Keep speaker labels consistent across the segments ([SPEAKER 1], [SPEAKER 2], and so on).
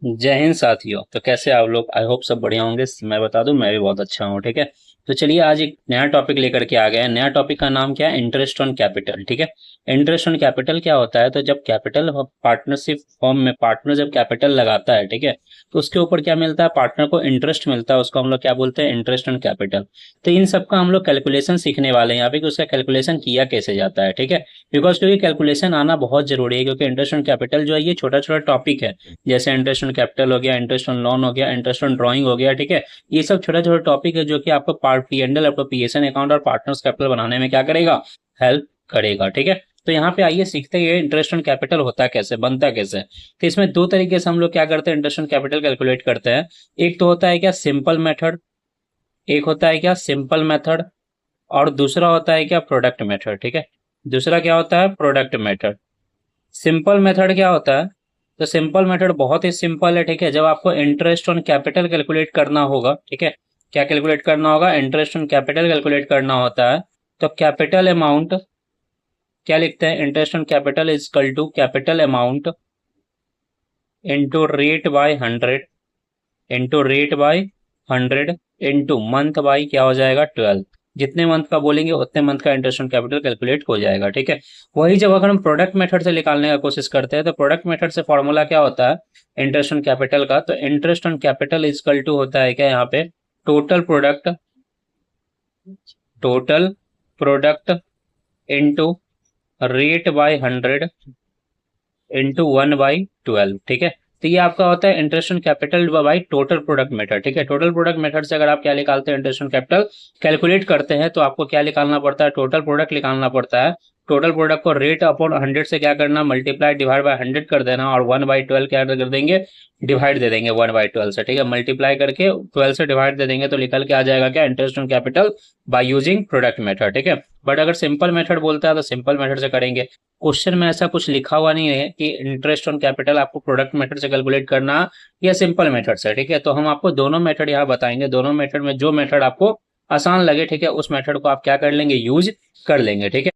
[SPEAKER 1] जय हिंद साथियों। तो कैसे आप लोग? आई होप सब बढ़िया होंगे। मैं बता दूं, मैं भी बहुत अच्छा हूँ। ठीक है। तो चलिए आज एक नया टॉपिक लेकर के आ गए हैं। नया टॉपिक का नाम क्या है? Interest on capital. ठीक है। इंटरेस्ट ऑन कैपिटल क्या होता है? तो जब कैपिटल पार्टनरशिप फॉर्म में पार्टनर जब कैपिटल लगाता है, ठीक है, तो उसके ऊपर क्या मिलता है? पार्टनर को इंटरेस्ट मिलता है। उसको हम लोग क्या बोलते हैं? Interest on capital. तो इन सब का हम लोग कैलकुलेशन सीखने वाले हैं यहाँ पे कि उसका कैलकुलेशन किया कैसे जाता है। ठीक है। बिकॉज क्योंकि कैलकुलेशन आना बहुत जरूरी है, क्योंकि इंटरेस्ट ऑन कैपिटल जो है ये छोटा छोटा टॉपिक है। जैसे इंटरेस्ट ऑन कैपिटल हो गया, इंटरेस्ट ऑन लोन हो गया, इंटरेस्ट ऑन ड्राइंग हो गया। ठीक है। ये सब छोटा छोटा टॉपिक है जो कि आपको पार्ट पी एंडल, आपको पीएसएन अकाउंट और पार्टनर्स कैपिटल बनाने में क्या करेगा? हेल्प करेगा। ठीक है। तो यहाँ पे आइए सीखते हैं इंटरेस्ट ऑन कैपिटल होता कैसे, बनता कैसे। तो इसमें दो तरीके से हम लोग क्या करते हैं, इंटरेस्ट ऑन कैपिटल कैलकुलेट करते हैं। एक तो होता है क्या? Simple method. एक होता है क्या? Simple method. और दूसरा होता है क्या? Product method. ठीक है। दूसरा क्या होता है? Product method. सिंपल मेथड क्या होता है? तो सिंपल मेथड बहुत ही सिंपल है। ठीक है। जब आपको इंटरेस्ट ऑन कैपिटल कैलकुलेट करना होगा, ठीक है, क्या कैलकुलेट करना होगा? इंटरेस्ट ऑन कैपिटल कैलकुलेट करना होता है। तो कैपिटल अमाउंट क्या लिखते हैं? Interest on capital is equal to capital amount into rate by 100, into rate by 100, into month by क्या हो जाएगा? 12। जितने मंथ का बोलेंगे उतने मंथ का इंटरेस्ट ऑन कैपिटल कैलकुलेट हो जाएगा। ठीक है। वही जब अगर हम प्रोडक्ट मेथड से निकालने का कोशिश करते हैं, तो प्रोडक्ट मेथड से फॉर्मूला क्या होता है इंटरेस्ट ऑन कैपिटल का? तो interest on capital is equal to होता है क्या यहाँ पे? Total product, total product into rate by 100 into 1/12। ठीक है। तो ये आपका होता है interest on capital by total product method. ठीक है। टोटल प्रोडक्ट मेथड से अगर आप क्या निकालते हैं? इंटरेस्ट ऑन कैपिटल कैलकुलेट करते हैं, तो आपको क्या निकालना पड़ता है? टोटल प्रोडक्ट निकालना पड़ता है। टोटल प्रोडक्ट को रेट अपॉन 100 से क्या करना? मल्टीप्लाई डिवाइड बाय 100 कर देना, और 1/12 क्या कर देंगे? डिवाइड दे देंगे 1/12 से। ठीक है। मल्टीप्लाई करके 12 से डिवाइड दे देंगे तो निकल के आ जाएगा क्या? Interest on capital by using product method. ठीक है। बट अगर सिंपल मेथड बोलता है तो सिंपल मेथड से करेंगे। क्वेश्चन में ऐसा कुछ लिखा हुआ नहीं है कि इंटरेस्ट ऑन कैपिटल आपको प्रोडक्ट मेथड से कैलकुलेट करना या सिंपल मेथड से। ठीक है। तो हम आपको दोनों मेथड यहाँ बताएंगे। दोनों मेथड में जो मेथड आपको आसान लगे, ठीक है, उस मेथड को आप क्या कर लेंगे? यूज कर लेंगे। ठीक है।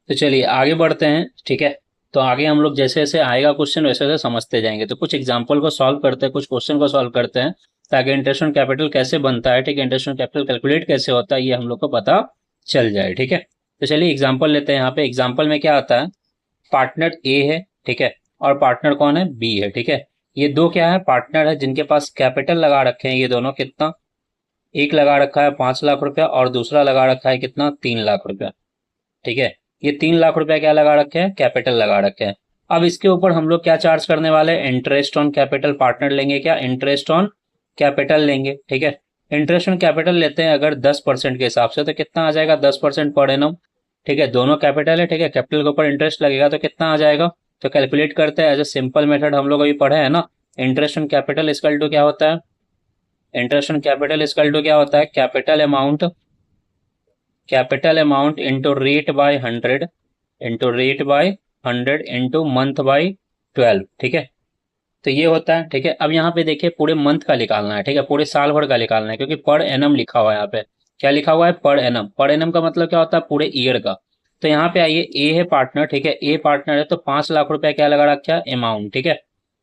[SPEAKER 1] तो चलिए आगे बढ़ते हैं। ठीक है। तो आगे हम लोग जैसे जैसे आएगा क्वेश्चन वैसे वैसे समझते जाएंगे। तो कुछ एग्जाम्पल को सॉल्व करते हैं, कुछ क्वेश्चन को सॉल्व करते हैं, ताकि इंटरेस्ट ऑन कैपिटल कैसे बनता है, ठीक है, इंटरेस्ट ऑन कैपिटल कैलकुलेट कैसे होता है, ये हम लोग को पता चल जाए। ठीक है। तो चलिए एग्जाम्पल लेते हैं। यहाँ पे एग्जाम्पल में क्या आता है? पार्टनर ए है, ठीक है, और पार्टनर कौन है? बी है। ठीक है। ये दो क्या है? पार्टनर है जिनके पास कैपिटल लगा रखे हैं ये दोनों। कितना? एक लगा रखा है 5 लाख रुपया और दूसरा लगा रखा है कितना? 3 लाख रुपया। ठीक है। ये 3 लाख रुपया क्या लगा रखे हैं? कैपिटल लगा रखे हैं। अब इसके ऊपर हम लोग क्या चार्ज करने वाले हैं? Interest on capital. पार्टनर लेंगे क्या? इंटरेस्ट ऑन कैपिटल लेंगे। ठीक है। इंटरेस्ट ऑन कैपिटल लेते हैं अगर 10% के हिसाब से, तो कितना आ जाएगा? 10% पर एनम। ठीक है। दोनों कैपिटल है। ठीक है। कैपिटल के ऊपर इंटरेस्ट लगेगा तो कितना आ जाएगा? तो कैलकुलेट करते हैं एज ए सिंपल मेथड। हम लोग अभी पढ़े हैं ना, interest on capital equal to क्या होता है? Interest on capital equal to क्या होता है? Capital amount into rate by 100, into rate by 100 into month by 12। ठीक है। तो ये होता है। ठीक है। अब यहाँ पे देखिए पूरे मंथ का निकालना है। ठीक है। पूरे साल भर का निकालना है, क्योंकि पर एनम लिखा हुआ है यहाँ पे। क्या लिखा हुआ है? Per annum. पर एनम का मतलब क्या होता है? पूरे ईयर का। तो यहाँ पे आइए, ए है पार्टनर। ठीक है। ए पार्टनर है तो 5 लाख रुपया क्या लगा रखा है? अमाउंट। ठीक है।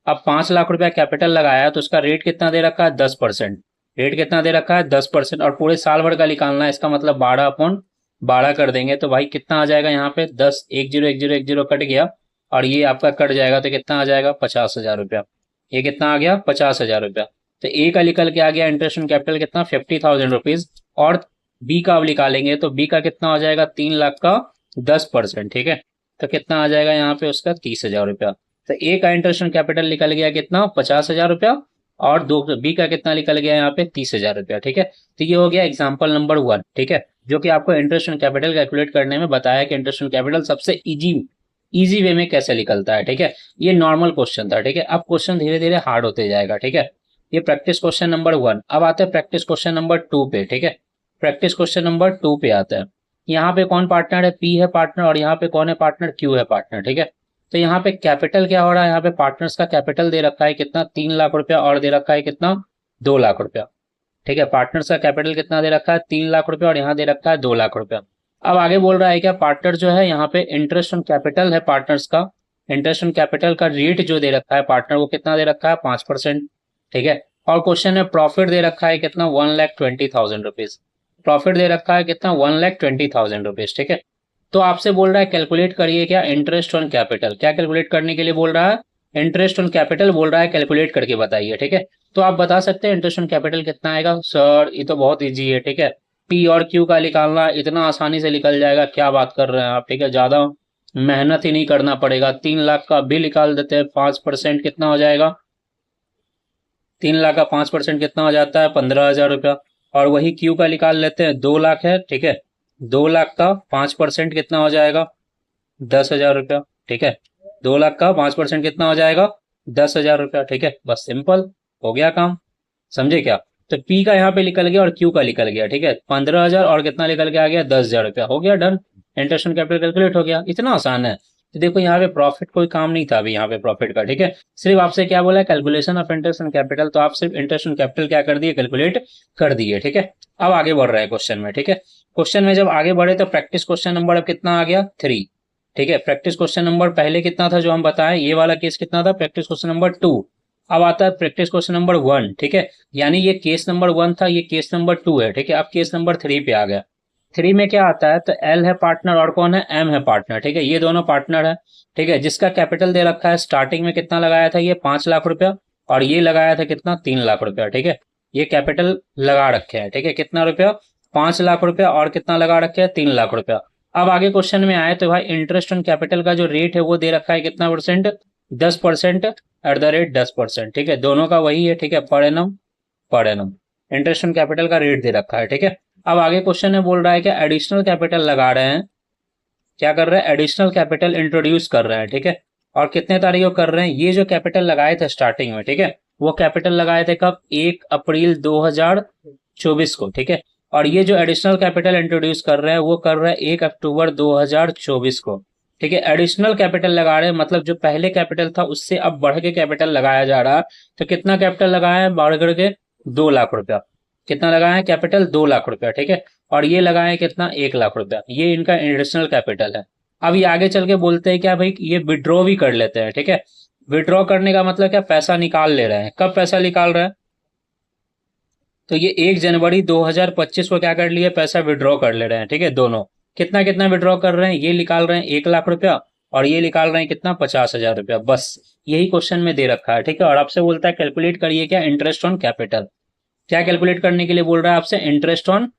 [SPEAKER 1] अब 5 लाख रुपया कैपिटल लगाया है तो उसका रेट कितना दे रखा है? 10%। रेट कितना दे रखा है? 10%। और पूरे साल भर का निकालना है, इसका मतलब 12/12 कर देंगे तो भाई कितना आ जाएगा यहाँ पे? 10, 10 कट गया, और ये आपका कट जाएगा तो कितना आ जाएगा? 50,000 रुपया। ये कितना आ गया? 50,000 रुपया। तो ए का निकल के आ गया इंटरेस्ट ऑन कैपिटल कितना? 50,000 रुपीज। और बी का अब निकालेंगे तो बी का कितना हो जाएगा? 3 लाख का 10%। ठीक है। तो कितना आ जाएगा यहाँ पे उसका? 30,000 रुपया। तो ए का इंटरेस्ट ऑन कैपिटल निकल गया कितना? 50,000 रुपया। और दो बी का कितना निकल गया यहाँ पे? 30,000 रुपया। ठीक है। तो ये हो गया एग्जाम्पल नंबर 1। ठीक है। जो कि आपको इंटरेस्ट ऑन कैपिटल कैलकुलेट करने में बताया कि इंटरेस्ट ऑन कैपिटल सबसे इजी इजी वे में कैसे निकलता है। ठीक है। ये नॉर्मल क्वेश्चन था। ठीक है। अब क्वेश्चन धीरे धीरे हार्ड होते जाएगा। ठीक है। ये प्रैक्टिस क्वेश्चन नंबर 1। अब आते हैं प्रैक्टिस क्वेश्चन नंबर 2 पे। ठीक है। प्रैक्टिस क्वेश्चन नंबर 2 पे आते हैं। यहाँ पे कौन पार्टनर है? पी है पार्टनर, और यहाँ पे कौन है पार्टनर? क्यू है पार्टनर। ठीक है। तो यहाँ पे कैपिटल क्या हो रहा है? यहाँ पे पार्टनर्स का कैपिटल दे रखा है कितना? 3 लाख रुपया, और दे रखा है कितना? 2 लाख रुपया। ठीक है। पार्टनर्स का कैपिटल कितना दे रखा है? 3 लाख रुपया, और यहाँ दे रखा है 2 लाख रुपया। अब आगे बोल रहा है क्या? पार्टनर जो है यहाँ पे इंटरेस्ट ऑन कैपिटल है पार्टनर्स का इंटरेस्ट ऑन कैपिटल का रेट जो दे रखा है पार्टनर को कितना दे रखा है 5%, ठीक है। और क्वेश्चन में प्रॉफिट दे रखा है कितना 1,20,000 रुपीज, प्रॉफिट दे रखा है कितना 1,20,000 रुपीज, ठीक है। तो आपसे बोल रहा है कैलकुलेट करिए क्या इंटरेस्ट ऑन कैपिटल, क्या कैलकुलेट करने के लिए बोल रहा है, इंटरेस्ट ऑन कैपिटल बोल रहा है, कैलकुलेट करके बताइए, ठीक है। तो आप बता सकते हैं इंटरेस्ट ऑन कैपिटल कितना आएगा, सर ये तो बहुत इजी है, ठीक है, पी और क्यू का निकालना इतना आसानी से निकल जाएगा, क्या बात कर रहे हैं आप, ठीक है, ज्यादा मेहनत ही नहीं करना पड़ेगा। 3 लाख का भी निकाल देते हैं, 5% कितना हो जाएगा, 3 लाख का 5% कितना हो जाता है 15,000 रुपया। और वही क्यू का निकाल लेते हैं, 2 लाख है, ठीक है, 2 लाख का 5% कितना हो जाएगा 10,000 रुपया, ठीक है, 2 लाख का 5% कितना हो जाएगा 10,000 रुपया, ठीक है। बस सिंपल हो गया काम, समझे क्या। तो पी का यहाँ पे निकल गया और क्यू का निकल गया, ठीक है, 15,000 और कितना निकल के आ गया 10,000 रुपया, हो गया done, interest on capital calculate हो गया, इतना आसान है। तो देखो यहाँ पे प्रॉफिट कोई काम नहीं था अभी यहाँ पे प्रॉफिट का, ठीक है, सिर्फ आपसे क्या बोला है calculation of interest on capital, तो आप सिर्फ इंटरेस्ट ऑन कैपिटल क्या कर दिए कैलकुलेट कर दिए, ठीक है। अब आगे बढ़ रहा है क्वेश्चन में, ठीक है, क्वेश्चन में जब आगे बढ़े तो प्रैक्टिस क्वेश्चन नंबर अब कितना आ गया 3, ठीक है। प्रैक्टिस क्वेश्चन नंबर पहले कितना था जो हम बताएं, ये वाला केस कितना था प्रैक्टिस क्वेश्चन नंबर 2, अब आता है प्रैक्टिस क्वेश्चन नंबर 1, ठीक है, यानी ये केस नंबर 1 था, ये केस नंबर 2 है, ठीक है। अब केस नंबर 3 पे आ गया, 3 में क्या आता है, तो एल है पार्टनर और कौन है एम है पार्टनर, ठीक है, ये दोनों पार्टनर है, ठीक है, जिसका कैपिटल दे रखा है स्टार्टिंग में कितना लगाया था ये 5 लाख रुपया, और ये लगाया था कितना 3 लाख रुपया, ठीक है, ये कैपिटल लगा रखे हैं, ठीक है, कितना रुपया 5 लाख रुपया, और कितना लगा रखे हैं 3 लाख रुपया। अब आगे क्वेश्चन में आए तो भाई इंटरेस्ट ऑन कैपिटल का जो रेट है वो दे रखा है कितना परसेंट 10% एट द रेट 10%, ठीक है, दोनों का वही है, ठीक है, per annum interest on capital का रेट दे रखा है, ठीक है। अब आगे क्वेश्चन में बोल रहा है कि एडिशनल कैपिटल लगा रहे हैं, क्या कर रहे हैं एडिशनल कैपिटल इंट्रोड्यूस कर रहे हैं, ठीक है, और कितने तारीख को कर रहे हैं, ये जो कैपिटल लगाए थे स्टार्टिंग में, ठीक है, वो कैपिटल लगाए थे कब 1 अप्रैल 2024 को, ठीक है, और ये जो एडिशनल कैपिटल इंट्रोड्यूस कर रहे हैं वो कर रहे हैं 1 अक्टूबर 2024 को, ठीक है। एडिशनल कैपिटल लगा रहे हैं मतलब जो पहले कैपिटल था उससे अब बढ़ के कैपिटल लगाया जा रहा है, तो कितना कैपिटल लगाया है बढ़ करके 2 लाख रुपया, कितना लगाया है कैपिटल 2 लाख रुपया, ठीक है, और ये लगाए हैं कितना 1 लाख रुपया, ये इनका एडिशनल कैपिटल है। अब ये आगे चल के बोलते हैं क्या भाई ये विड्रॉ भी कर लेते हैं, ठीक है, विड्रॉ करने का मतलब क्या पैसा निकाल ले रहे हैं, कब पैसा निकाल रहे हैं, तो ये 1 जनवरी 2025 को क्या कर लिए पैसा विड्रॉ कर ले रहे हैं, ठीक है, दोनों कितना कितना विड्रॉ कर रहे हैं, ये निकाल रहे हैं 1 लाख रुपया और ये निकाल रहे हैं कितना 50,000 रुपया, बस यही क्वेश्चन में दे रखा है, ठीक है। और आपसे बोलता है कैलकुलेट करिए क्या इंटरेस्ट ऑन कैपिटल, क्या कैलकुलेट करने के लिए बोल रहा है आपसे इंटरेस्ट ऑन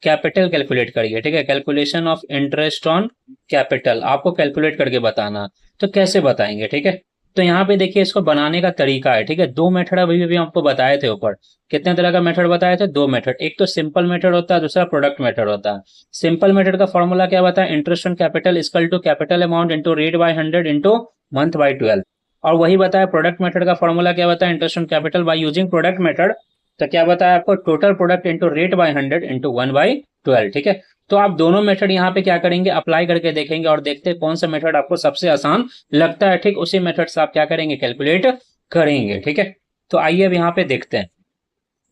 [SPEAKER 1] कैपिटल कैलकुलेट करिए, ठीक है, calculation of interest on capital आपको कैलकुलेट करके बताना, तो कैसे बताएंगे, ठीक है। तो यहाँ पे देखिए इसको बनाने का तरीका है, ठीक है, 2 मेथड अभी अभी आपको बताए थे ऊपर, कितने तरह का मेथड बताए थे 2 मेथड, एक तो सिंपल मेथड होता है दूसरा प्रोडक्ट मेथड होता है। सिंपल मेथड का फॉर्मूला क्या बताया interest on capital equal to capital amount into rate by 100 into month by 12, और वही बताया प्रोडक्ट मेथड का फॉर्मूला क्या बताया interest on capital by using product method, तो क्या बताया आपको total product into rate by 100 into 1/12, ठीक है। तो आप दोनों मेथड यहाँ पे क्या करेंगे अप्लाई करके देखेंगे और देखते हैं कौन सा मेथड आपको सबसे आसान लगता है, ठीक उसी मेथड से आप क्या करेंगे कैलकुलेट करेंगे, ठीक है। तो आइए अब यहाँ पे देखते हैं,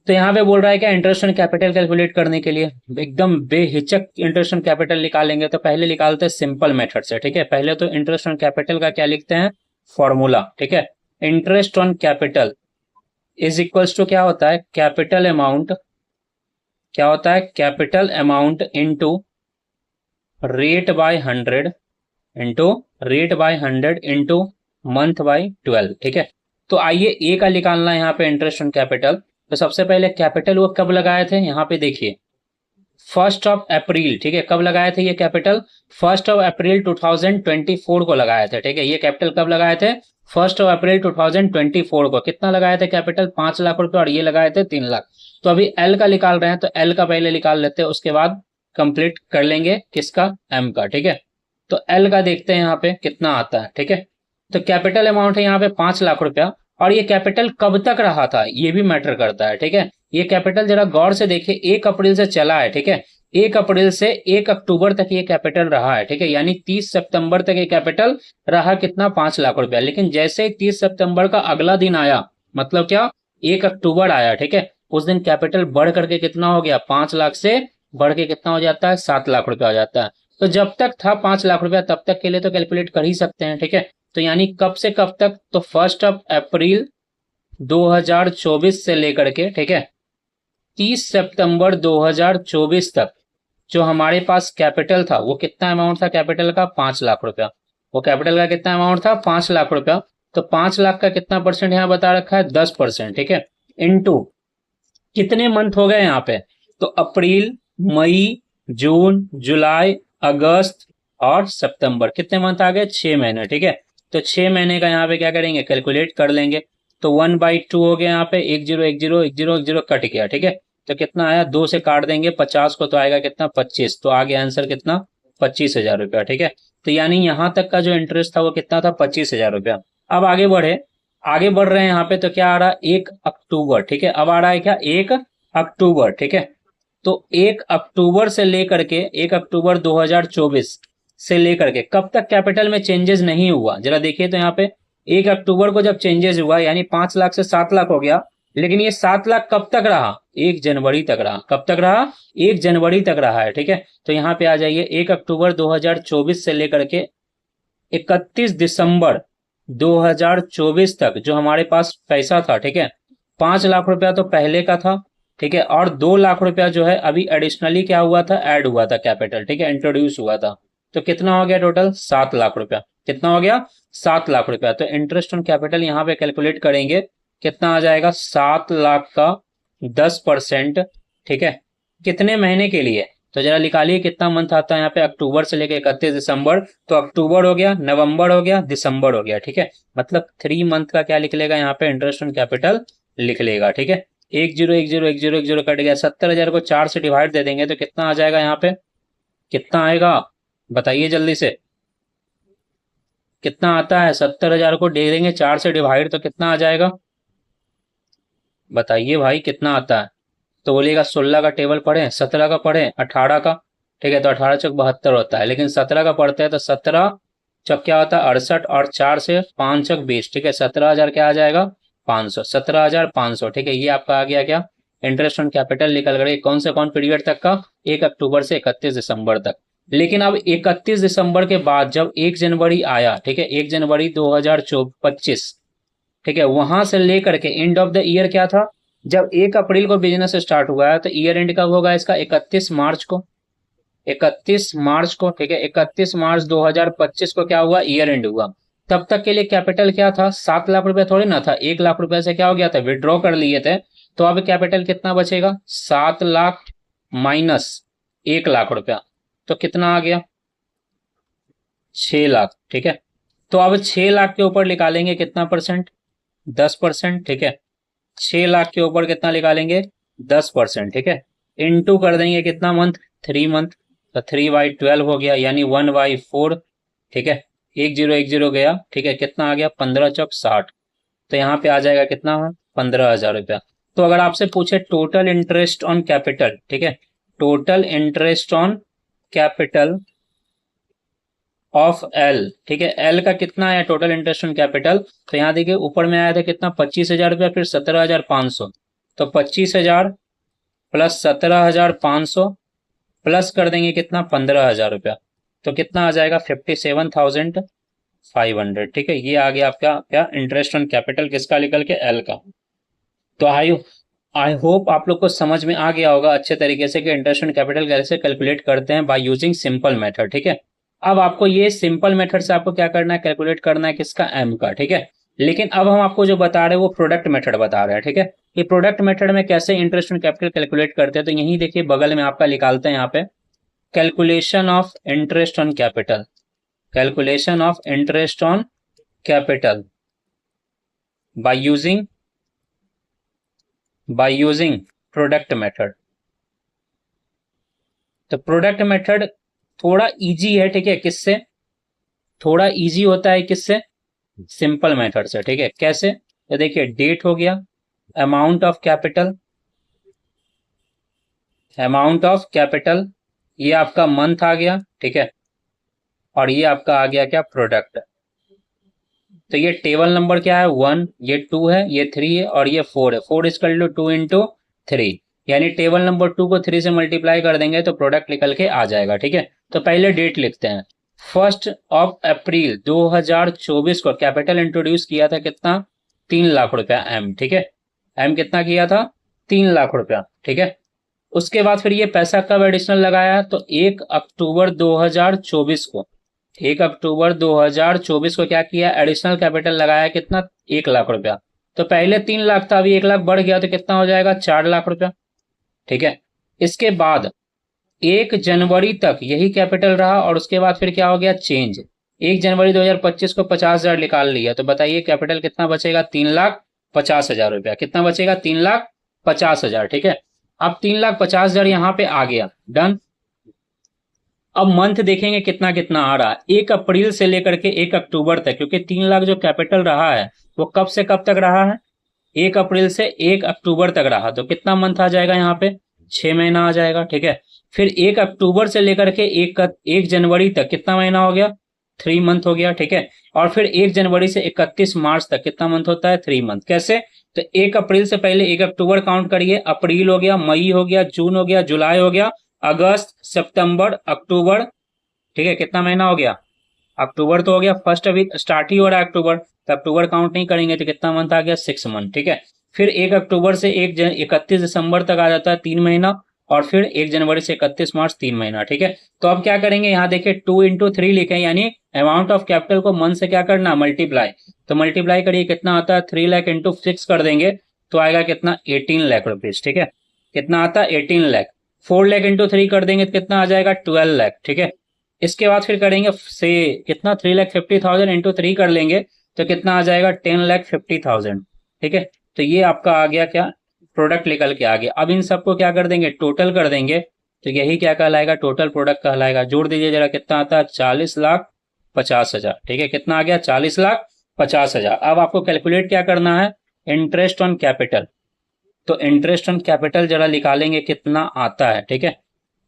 [SPEAKER 1] तो यहाँ पे बोल रहा है क्या इंटरेस्ट ऑन कैपिटल कैलकुलेट करने के लिए एकदम बेहिचक इंटरेस्ट ऑन कैपिटल निकालेंगे, तो पहले निकालते हैं सिंपल मेथड से, ठीक है। पहले तो इंटरेस्ट ऑन कैपिटल का क्या लिखते हैं फॉर्मूला, ठीक है, interest on capital is equals to क्या होता है कैपिटल अमाउंट, क्या होता है capital amount into rate by 100 into rate by 100 into month by 12, ठीक है। तो आइए ए का निकालना है यहाँ पे इंटरेस्ट ऑन कैपिटल, तो सबसे पहले कैपिटल वो कब लगाए थे यहाँ पे देखिए 1 अप्रैल, ठीक है, कब लगाए थे ये कैपिटल 1 अप्रैल 2024 को लगाए थे, ठीक है, ये कैपिटल कब लगाए थे 1 अप्रैल 2024 को, कितना लगाए थे कैपिटल 5 लाख रुपए और ये लगाए थे 3 लाख। तो अभी एल का निकाल रहे हैं तो एल का पहले निकाल लेते हैं उसके बाद कंप्लीट कर लेंगे किसका एम का, ठीक है। तो एल का देखते हैं यहाँ पे कितना आता है, ठीक है। तो कैपिटल अमाउंट है यहाँ पे 5 लाख रुपया, और ये कैपिटल कब तक रहा था ये भी मैटर करता है, ठीक है। ये कैपिटल जरा गौर से देखिए 1 अप्रैल से चला है, ठीक है, 1 अप्रैल से 1 अक्टूबर तक ये कैपिटल रहा है, ठीक है, यानी 30 सितंबर तक ये कैपिटल रहा कितना 5 लाख रुपया, लेकिन जैसे ही 30 सितंबर का अगला दिन आया मतलब क्या 1 अक्टूबर आया, ठीक है, उस दिन कैपिटल बढ़ करके कितना हो गया 5 लाख से बढ़ के कितना हो जाता है 7 लाख रुपया हो जाता है। तो जब तक था 5 लाख रुपया तब तक के लिए तो कैलकुलेट कर ही सकते हैं, ठीक है, तो यानी कब से कब तक, तो 1 अप्रैल 2024 से लेकर के, ठीक है, 30 सितंबर 2024 तक जो हमारे पास कैपिटल था वो कितना अमाउंट था कैपिटल का, 5 लाख रुपया। वो कैपिटल का कितना अमाउंट था, 5 लाख रुपया। तो 5 लाख का कितना परसेंट यहाँ बता रखा है, 10%, ठीक है, इनटू कितने मंथ हो गए यहाँ पे, तो अप्रैल, मई, जून, जुलाई, अगस्त और सितंबर, कितने मंथ आ गए, 6 महीने, ठीक है। तो 6 महीने का यहाँ पे क्या करेंगे, कैलकुलेट कर लेंगे। तो 1/2 हो गया यहाँ पे, 10 कट गया, ठीक है। तो कितना आया, 2 से काट देंगे 50 को, तो आएगा कितना, 25। तो आगे आंसर कितना, 25,000 रुपया, ठीक है। तो यानी यहाँ तक का जो इंटरेस्ट था वो कितना था, 25,000 रुपया। अब आगे बढ़ रहे हैं यहाँ पे, तो क्या आ रहा है, 1 अक्टूबर, ठीक है। अब आ रहा है क्या, 1 अक्टूबर, ठीक है। तो 1 अक्टूबर से लेकर के 1 अक्टूबर 2024 से लेकर के कब तक कैपिटल में चेंजेस नहीं हुआ, जरा देखिए। तो यहाँ पे 1 अक्टूबर को जब चेंजेस हुआ यानी 5 लाख से 7 लाख हो गया, लेकिन ये 7 लाख कब तक रहा, 1 जनवरी तक रहा। कब तक रहा, 1 जनवरी तक रहा है, ठीक है। तो यहाँ पे आ जाइए, 1 अक्टूबर 2024 से लेकर के 31 दिसंबर 2024 तक जो हमारे पास पैसा था, ठीक है, 5 लाख रुपया तो पहले का था, ठीक है, और 2 लाख रुपया जो है अभी एडिशनली क्या हुआ था, ऐड हुआ था कैपिटल, ठीक है, इंट्रोड्यूस हुआ था। तो कितना हो गया टोटल, 7 लाख रुपया। कितना हो गया, 7 लाख रुपया। तो इंटरेस्ट ऑन कैपिटल यहाँ पे कैलकुलेट करेंगे, कितना आ जाएगा, 7 लाख का 10%, ठीक है, कितने महीने के लिए। तो जरा निकालिए कितना मंथ आता है यहाँ पे, अक्टूबर से लेके 31 दिसंबर। तो अक्टूबर हो गया, नवंबर हो गया, दिसंबर हो गया, ठीक है। मतलब 3 मंथ का क्या लिख लेगा यहाँ पे, इंटरेस्ट ऑन कैपिटल लिख लेगा, ठीक है। 10 कट गया, 70,000 को 4 से डिवाइड दे देंगे तो कितना आ जाएगा यहाँ पे, कितना आएगा बताइए जल्दी से, कितना आता है। 70,000 को दे देंगे 4 से डिवाइड तो कितना आ जाएगा, बताइए भाई कितना आता है। तो बोलिएगा 16 का टेबल पढ़े, 17 का पढ़े, 18 का, ठीक है। तो 18 चौक 72 होता है, लेकिन 17 का पढ़ते हैं तो 17 चौक क्या होता है, 68, और 4 से 5 चौक 20, ठीक है। 17,000 क्या आ जाएगा, 500, 17,500, ठीक है। ये आपका आ गया क्या, इंटरेस्ट ऑन कैपिटल निकल गए। कौन पीरियड तक का, 1 अक्टूबर से 31 दिसंबर तक। लेकिन अब 31 दिसंबर के बाद जब 1 जनवरी आया, ठीक है, 1 जनवरी 2025, ठीक है, वहां से लेकर के एंड ऑफ द ईयर क्या था, जब 1 अप्रैल को बिजनेस स्टार्ट हुआ है तो ईयर एंड कब होगा इसका, 31 मार्च को। 31 मार्च को, ठीक है, 31 मार्च 2025 को क्या हुआ, ईयर एंड हुआ। तब तक के लिए कैपिटल क्या था, 7 लाख रुपए थोड़ी ना था, 1 लाख रुपए से क्या हो गया था, विड्रॉ कर लिए थे। तो अब कैपिटल कितना बचेगा, 7 लाख माइनस 1 लाख रुपया, तो कितना आ गया, 6 लाख, ठीक है। तो अब 6 लाख के ऊपर निकालेंगे कितना परसेंट, 10%, ठीक है। 6 लाख के ऊपर कितना निकालेंगे, 10%, ठीक है। इनटू कर देंगे कितना मंथ, 3 मंथ। तो 3/12 हो गया, यानी 1/4, ठीक है। 1010 गया, ठीक है, कितना आ गया, 15 चौक 60। तो यहाँ पे आ जाएगा कितना, 15,000 रुपया। तो अगर आपसे पूछे टोटल इंटरेस्ट ऑन कैपिटल, ठीक है, total interest on capital of L, ठीक है, एल का कितना आया टोटल इंटरेस्ट ऑन कैपिटल। तो यहाँ देखिए ऊपर में आया था कितना, 25,000 रुपया, फिर 17,500। तो 25,000 प्लस 17,500 प्लस कर देंगे कितना, 15,000 रुपया। तो कितना आ जाएगा, 57,500, ठीक है। ये आ गया आपका क्या, इंटरेस्ट ऑन कैपिटल किसका निकल के, एल का। तो आई होप आप लोग को समझ में आ गया होगा अच्छे तरीके से कि इंटरेस्ट ऑन कैपिटल कैसे कैलकुलेट करते हैं बाय यूजिंग सिंपल मेथड, ठीक है। अब आपको ये सिंपल मेथड से आपको क्या करना है, कैलकुलेट करना है किसका, एम का, ठीक है। लेकिन अब हम आपको जो बता रहे हैं वो प्रोडक्ट मेथड बता रहे हैं, ठीक है। ये प्रोडक्ट मेथड में कैसे इंटरेस्ट ऑन कैपिटल कैलकुलेट करते हैं, तो यही देखिए बगल में आपका निकालते हैं यहाँ पे, calculation of interest on capital, calculation of interest on capital by using product method. तो प्रोडक्ट मेथड थोड़ा इजी है, ठीक है, किससे, थोड़ा इजी होता है किससे, सिंपल मेथड से, ठीक है। कैसे, तो देखिए डेट हो गया, अमाउंट ऑफ कैपिटल, ये आपका मंथ आ गया, ठीक है, और ये आपका आ गया क्या, प्रोडक्ट। तो ये टेबल नंबर क्या है, 1, ये 2 है, ये 3 है, और ये 4 है। 4 इक्वल टू 2 इंटू 3, यानी टेबल नंबर 2 को 3 से मल्टीप्लाई कर देंगे तो प्रोडक्ट निकल के आ जाएगा, ठीक है। तो पहले डेट लिखते हैं, 1 अप्रैल 2024 को कैपिटल इंट्रोड्यूस किया था कितना, 3 लाख रुपया एम, ठीक है। एम कितना किया था, 3 लाख रुपया, ठीक है। उसके बाद फिर ये पैसा कब एडिशनल लगाया, तो 1 अक्टूबर 2024 को, 1 अक्टूबर 2024 को क्या किया, एडिशनल कैपिटल लगाया कितना, 1 लाख रुपया। तो पहले 3 लाख था, अभी 1 लाख बढ़ गया तो कितना हो जाएगा, 4 लाख रुपया, ठीक है। इसके बाद 1 जनवरी तक यही कैपिटल रहा और उसके बाद फिर क्या हो गया, चेंज। 1 जनवरी 2025 को 50,000 निकाल लिया, तो बताइए कैपिटल कितना बचेगा, 3,50,000 रुपया। कितना बचेगा, 3,50,000, ठीक है। अब 3,50,000 यहाँ पे आ गया, डन। अब मंथ देखेंगे कितना कितना आ रहा है, 1 अप्रैल से लेकर के 1 अक्टूबर तक, क्योंकि 3 लाख जो कैपिटल रहा है वो कब से कब तक रहा है, 1 अप्रैल से 1 अक्टूबर तक रहा, तो कितना मंथ आ जाएगा यहाँ पे, 6 महीना आ जाएगा, ठीक है। फिर 1 अक्टूबर से लेकर के 1 जनवरी तक कितना महीना हो गया, 3 मंथ हो गया, ठीक है। और फिर 1 जनवरी से 31 मार्च तक कितना मंथ होता है, 3 मंथ। कैसे, तो 1 अप्रैल से पहले 1 अक्टूबर काउंट करिए, अप्रैल हो गया, मई हो गया, जून हो गया, जुलाई हो गया, अगस्त, सितंबर, अक्टूबर, ठीक है। कितना महीना हो गया, अक्टूबर तो हो गया, फर्स्ट अभी स्टार्ट ही हो रहा है अक्टूबर, तो अक्टूबर काउंट नहीं करेंगे तो कितना मंथ आ गया, 6 मंथ, ठीक है। फिर 1 अक्टूबर से 31 दिसंबर तक आ जाता है 3 महीना, और फिर 1 जनवरी से 31 मार्च 3 महीना, ठीक है। तो अब क्या करेंगे, यहाँ देखिए 2 × 3 लिखे, यानी अमाउंट ऑफ कैपिटल को मंथ से क्या करना, मल्टीप्लाई। तो मल्टीप्लाई करिए, कितना आता है, 3 लाख इंटू 6 कर देंगे तो आएगा कितना, 18 लाख रुपीज, ठीक है। कितना आता है, 18 लाख। 4 लाख इंटू 3 कर देंगे तो कितना आ जाएगा, 12 लाख, ठीक है। इसके बाद फिर करेंगे से कितना, 3,50,000 इंटू 3 कर लेंगे तो कितना आ जाएगा, 10,50,000, ठीक है। तो ये आपका आ गया क्या, प्रोडक्ट निकल के आ गया। अब इन सबको क्या कर देंगे, टोटल कर देंगे, तो यही क्या कहलाएगा, टोटल प्रोडक्ट कहलाएगा। जोड़ दीजिए जरा, कितना आता है, 40,50,000, ठीक है। कितना आ गया, 40,50,000। अब आपको कैलकुलेट क्या करना है, इंटरेस्ट ऑन कैपिटल। तो इंटरेस्ट ऑन कैपिटल जरा निकालेंगे कितना आता है, ठीक है।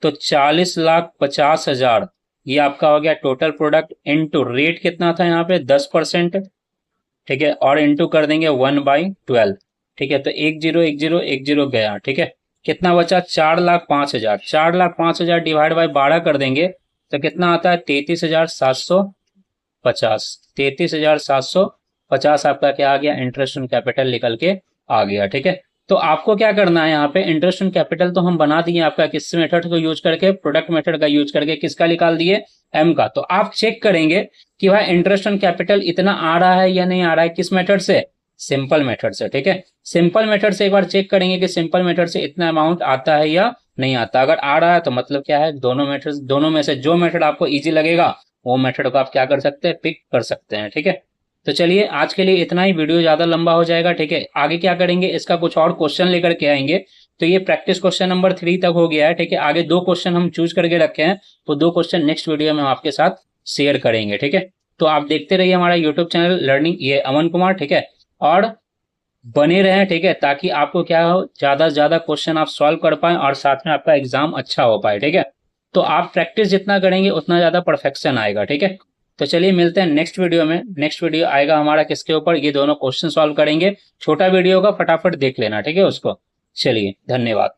[SPEAKER 1] तो 40,50,000 ये आपका हो गया टोटल प्रोडक्ट, इनटू रेट कितना था यहाँ पे, 10%, ठीक है। और इनटू कर देंगे 1/12, ठीक है। तो 101010 गया, ठीक है। कितना बचा, 4,05,000। 4,05,000 डिवाइड बाई 12 कर देंगे तो कितना आता है, 33,750। 33,750 आपका क्या आ गया, इंटरेस्ट ऑन कैपिटल निकल के आ गया, ठीक है। तो आपको क्या करना है, यहाँ पे इंटरेस्ट ऑन कैपिटल तो हम बना दिए आपका, किस मेथड को यूज करके, प्रोडक्ट मेथड का यूज करके। किसका निकाल दिए, एम का। तो आप चेक करेंगे कि भाई इंटरेस्ट ऑन कैपिटल इतना आ रहा है या नहीं आ रहा है, किस मेथड से, सिंपल मेथड से, ठीक है। सिंपल मेथड से एक बार चेक करेंगे कि सिंपल मेथड से इतना अमाउंट आता है या नहीं आता। अगर आ रहा है तो मतलब क्या है, दोनों में से जो मेथड आपको इजी लगेगा वो मेथड को आप क्या कर सकते हैं, पिक कर सकते हैं, ठीक है। तो चलिए आज के लिए इतना ही, वीडियो ज्यादा लंबा हो जाएगा, ठीक है। आगे क्या करेंगे, इसका कुछ और क्वेश्चन लेकर के आएंगे। तो ये प्रैक्टिस क्वेश्चन नंबर 3 तक हो गया है, ठीक है। आगे 2 क्वेश्चन हम चूज करके रखे हैं, तो 2 क्वेश्चन नेक्स्ट वीडियो में हम आपके साथ शेयर करेंगे, ठीक है। तो आप देखते रहिए हमारा यूट्यूब चैनल लर्निंग, ये अमन कुमार, ठीक है। और बने रहें, ठीक है, ताकि आपको क्या हो, ज्यादा से ज्यादा क्वेश्चन आप सॉल्व कर पाए और साथ में आपका एग्जाम अच्छा हो पाए, ठीक है। तो आप प्रैक्टिस जितना करेंगे उतना ज्यादा परफेक्शन आएगा, ठीक है। तो चलिए मिलते हैं नेक्स्ट वीडियो में। नेक्स्ट वीडियो आएगा हमारा किसके ऊपर, ये दोनों क्वेश्चन सॉल्व करेंगे। छोटा वीडियो होगा, फटाफट देख लेना, ठीक है उसको। चलिए, धन्यवाद।